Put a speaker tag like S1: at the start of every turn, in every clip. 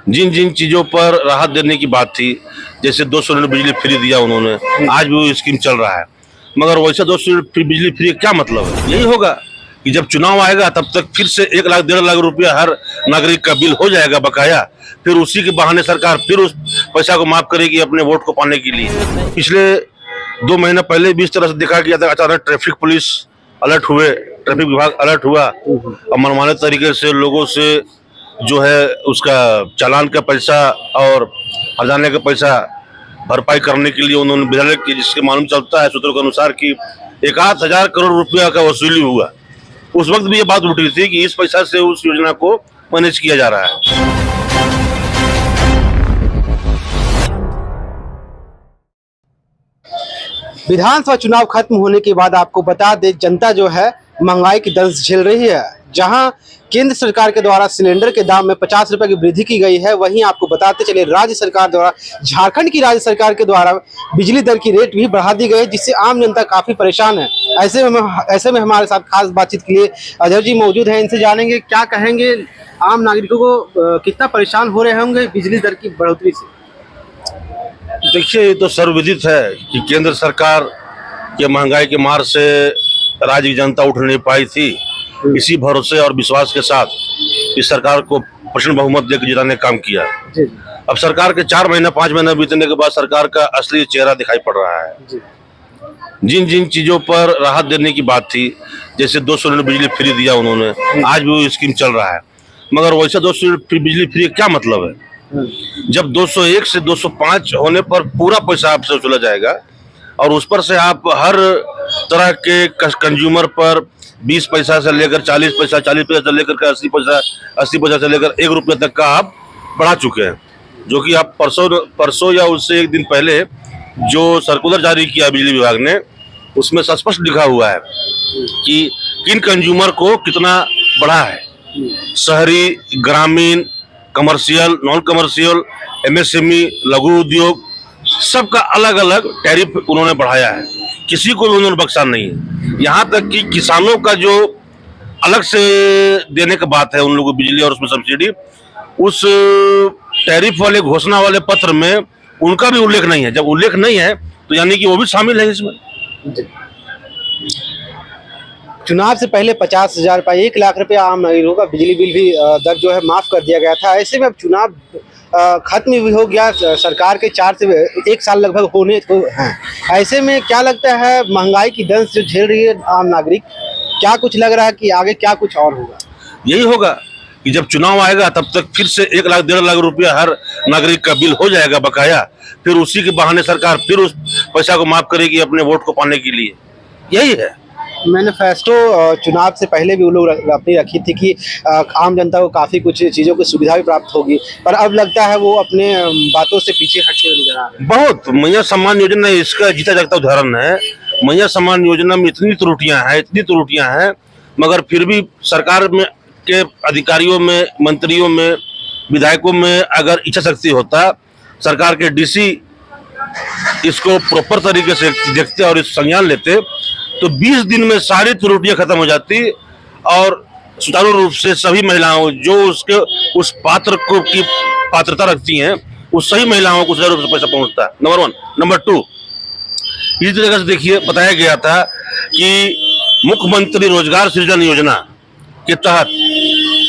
S1: जिन जिन चीजों पर राहत देने की बात थी, जैसे 200 यूनिट बिजली फ्री दिया उन्होंने, आज भी वो स्कीम चल रहा है। मगर वैसे 200 यूनिट बिजली फ्री क्या मतलब है? यही होगा कि जब चुनाव आएगा तब तक फिर से 1 लाख 1.5 लाख रुपया हर नागरिक का बिल हो जाएगा बकाया। फिर उसी के बहाने सरकार फिर उस पैसा को माफ करेगी अपने वोट को पाने के लिए। पिछले 2 महीने पहले भी इस तरह से देखा गया था, अचानक ट्रैफिक पुलिस अलर्ट हुए, ट्रैफिक विभाग अलर्ट हुआ और मनमाने तरीके से लोगों से जो है उसका चालान का पैसा और हर्जाने का पैसा भरपाई करने के लिए उन्होंने विधायक की, जिसके मालूम चलता है सूत्रों के अनुसार कि 1,000 करोड़ रुपया का वसूली हुआ। उस वक्त भी ये बात उठी थी कि इस पैसा से उस योजना को मैनेज किया जा रहा है।
S2: विधानसभा चुनाव खत्म होने के बाद आपको बता दें, जनता जो है महंगाई की दंश झेल रही है। जहां केंद्र सरकार के द्वारा सिलेंडर के दाम में 50 रुपए की वृद्धि की गई है, वहीं आपको बताते चले राज्य सरकार द्वारा, झारखंड की राज्य सरकार के द्वारा बिजली दर की रेट भी बढ़ा दी गई है, जिससे आम जनता काफी परेशान है। ऐसे में हमारे साथ खास बातचीत के लिए अजय जी मौजूद है। इनसे जानेंगे क्या कहेंगे, आम नागरिकों को कितना परेशान हो रहे होंगे बिजली दर की बढ़ोतरी से।
S1: देखिए, ये तो सर्वविदित है कि केंद्र सरकार के महंगाई के मार से राज्य की जनता उठ नहीं पाई थी। इसी भरोसे और विश्वास के साथ इस सरकार को प्रचंड बहुमत देकर जिताने का काम किया। अब सरकार के 4 महीना 5 महीना बीतने के बाद सरकार का असली चेहरा दिखाई पड़ रहा है। जिन जिन चीजों पर राहत देने की बात थी, जैसे 200 यूनिट बिजली फ्री दिया उन्होंने, आज भी वो स्कीम चल रहा है। मगर वैसे 200 यूनिट बिजली फ्री क्या मतलब है? जब 201 से 205 होने पर पूरा पैसा आपसे वसूला जाएगा और उस पर से आप हर तरह के कंज्यूमर पर 20 पैसा से लेकर 40 पैसा, 40 पैसा से लेकर 80 पैसा, 80 पैसा से लेकर 1 रुपये तक का आप बढ़ा चुके हैं। जो कि आप परसों या उससे एक दिन पहले जो सर्कुलर जारी किया बिजली विभाग ने, उसमें स्पष्ट लिखा हुआ है कि किन कंज्यूमर को कितना बढ़ा है। शहरी, ग्रामीण, कमर्शियल, नॉन कमर्शियल, एमएसएमई, लघु उद्योग, सबका अलग अलग टैरिफ उन्होंने बढ़ाया है। किसी को भी उन्होंने बख्शा नहीं है। यहाँ तक कि किसानों का जो अलग से देने का बात है उन लोगों को बिजली और उसमें सब्सिडी, उस टैरिफ वाले घोषणा वाले पत्र में उनका भी उल्लेख नहीं है। जब उल्लेख नहीं है तो यानी कि वो भी शामिल है इसमें।
S2: चुनाव से पहले 50,000 रुपये, 1 लाख रुपया आम नागरिकों का बिजली बिल भी दर जो है माफ कर दिया गया था। ऐसे में अब चुनाव खत्म भी हो गया, सरकार के 4 से 1 साल लगभग होने को हैं। ऐसे में क्या लगता है, महंगाई की दंश जो झेल रही है आम नागरिक, क्या कुछ लग रहा है कि आगे क्या कुछ और होगा?
S1: यही होगा कि जब चुनाव आएगा तब तक फिर से 1 लाख 1.5 लाख रुपया हर नागरिक का बिल हो जाएगा बकाया। फिर उसी के बहाने सरकार फिर उस पैसा को माफ करेगी अपने वोट को पाने के लिए। यही है
S2: मैनिफेस्टो। चुनाव से पहले भी वो लोग अपनी रखी थी कि आम जनता को काफ़ी कुछ चीज़ों की सुविधा भी प्राप्त होगी, पर अब लगता है वो अपने बातों से पीछे हटते हुए नजर आ रहे हैं।
S1: बहुत मैया सम्मान योजना इसका जीता जागता उदाहरण है। मैया सम्मान योजना में इतनी त्रुटियां हैं, मगर फिर भी सरकार में के अधिकारियों में, मंत्रियों में, विधायकों में अगर इच्छा शक्ति होता, सरकार के डीसी इसको प्रॉपर तरीके से देखते और इस संज्ञान लेते, तो 20 दिन में सारी त्रुटियां खत्म हो जाती और सुचारू रूप से सभी महिलाओं जो उसके उस पात्र को की पात्रता रखती हैं, उस सही महिलाओं को सुचारू रूप से पैसा पहुंचता है। नंबर 1। नंबर 2, इसी तरह से देखिए, बताया गया था कि मुख्यमंत्री रोजगार सृजन योजना के तहत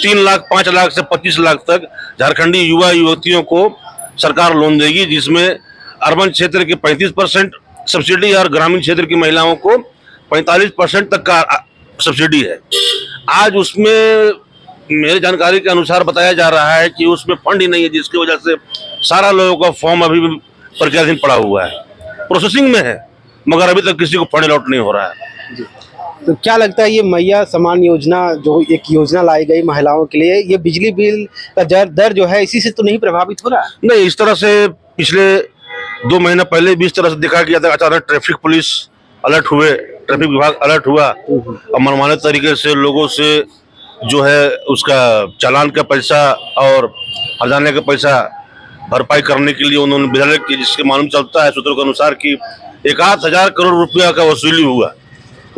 S1: 3 लाख, 5 लाख से 25 लाख तक झारखंडी युवा युवतियों को सरकार लोन देगी, जिसमें अर्बन क्षेत्र के 35% सब्सिडी और ग्रामीण क्षेत्र की महिलाओं को 45% तक का सब्सिडी है। आज उसमें मेरी जानकारी के अनुसार बताया जा रहा है कि उसमें फंड ही नहीं है, जिसकी वजह से सारा लोगों का फॉर्म अभी भी प्रक्रियाधीन पड़ा हुआ है, प्रोसेसिंग में है, मगर अभी तक किसी को फंड अलॉट नहीं हो रहा है।
S2: तो क्या लगता है, ये मैया सम्मान योजना जो एक योजना लाई गई महिलाओं के लिए, ये बिजली बिल का दर जो है इसी से तो नहीं प्रभावित हो रहा है?
S1: नहीं, इस तरह से पिछले 2 महीना पहले भी इस तरह से देखा गया था, अचानक ट्रैफिक पुलिस अलर्ट हुए, ट्रैफिक विभाग अलर्ट हुआ और मनमाने तरीके से लोगों से जो है उसका चालान का पैसा और हर्जाने का पैसा भरपाई करने के लिए उन्होंने विधायक की, जिसके मालूम चलता है सूत्रों के अनुसार कि 1,000 करोड़ रुपया का वसूली हुआ।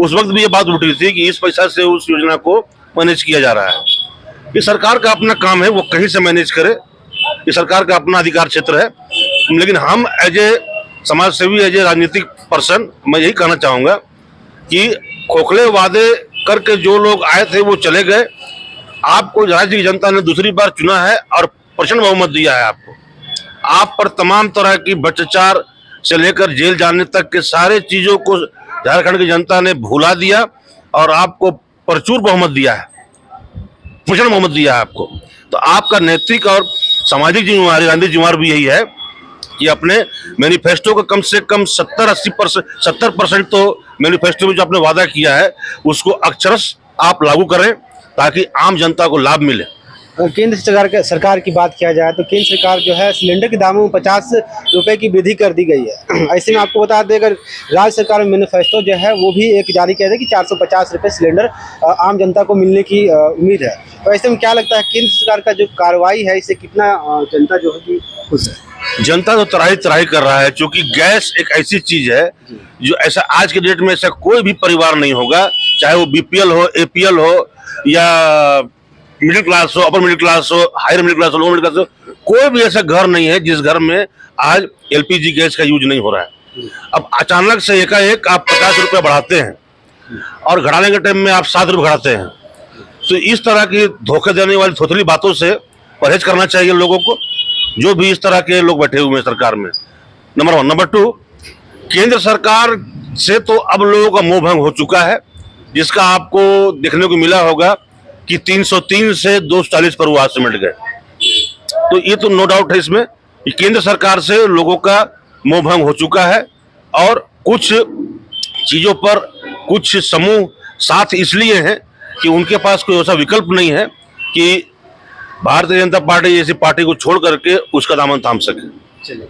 S1: उस वक्त भी ये बात उठी थी कि इस पैसा से उस योजना को मैनेज किया जा रहा है। ये सरकार का अपना काम है, वो कहीं से मैनेज करे, ये सरकार का अपना अधिकार क्षेत्र है, लेकिन हम एज ए समाज सेवी, एज ए राजनीतिक पर्सन, मैं यही कहना चाहूँगा कि खोखले वादे करके जो लोग आए थे वो चले गए। आपको राज्य की जनता ने दूसरी बार चुना है और प्रचंड बहुमत दिया है आपको। आप पर तमाम तरह की भ्रष्टाचार से लेकर जेल जाने तक के सारे चीज़ों को झारखंड की जनता ने भुला दिया और आपको प्रचुर बहुमत दिया है, प्रचंड बहुमत दिया है आपको। तो आपका नैतिक और सामाजिक जिम्मेवारी, राजनीतिक जिम्मेवारी भी यही है कि अपने मैनिफेस्टो का कम से कम 70% तो मैनिफेस्टो में जो आपने वादा किया है उसको अक्षरश आप लागू करें ताकि आम जनता को लाभ मिले।
S2: केंद्र सरकार की बात किया जाए तो केंद्र सरकार जो है सिलेंडर के दामों में 50 रुपए की वृद्धि कर दी गई है। ऐसे में आपको बता दें, अगर राज्य सरकार में मैनिफेस्टो जो है वो भी एक जारी किया था कि 450 रुपए सिलेंडर आम जनता को मिलने की उम्मीद है। तो ऐसे में क्या लगता है केंद्र सरकार का जो कार्रवाई है इससे कितना जनता जो है कि खुश है?
S1: जनता तो तराही कर रहा है, क्योंकि गैस एक ऐसी चीज है जो ऐसा आज के डेट में ऐसा कोई भी परिवार नहीं होगा, चाहे वो बीपीएल हो, एपीएल हो या मिडिल क्लास हो, अपर मिडिल क्लास हो, हायर मिडिल क्लास हो, लोअर मिडिल क्लास हो, कोई भी ऐसा घर नहीं है जिस घर में आज एलपीजी गैस का यूज नहीं हो रहा है। अब अचानक से एकाएक आप 50 रुपये बढ़ाते हैं और घटाने के टाइम में आप 7 रुपये बढ़ाते हैं, तो इस तरह की धोखे देने वाली थोथली बातों से परहेज करना चाहिए लोगों को, जो भी इस तरह के लोग बैठे हुए हैं सरकार में। नंबर 1। नंबर 2, केंद्र सरकार से तो अब लोगों का मोह भंग हो चुका है, जिसका आपको देखने को मिला होगा कि 303 से 240 पर वो आज सिमट गए। तो ये तो नो डाउट है इसमें कि केंद्र सरकार से लोगों का मोह भंग हो चुका है और कुछ चीज़ों पर कुछ समूह साथ इसलिए हैं कि उनके पास कोई ऐसा विकल्प नहीं है कि भारतीय जनता पार्टी जैसी पार्टी को छोड़ करके उसका दामन थाम सके।
S2: चलिए।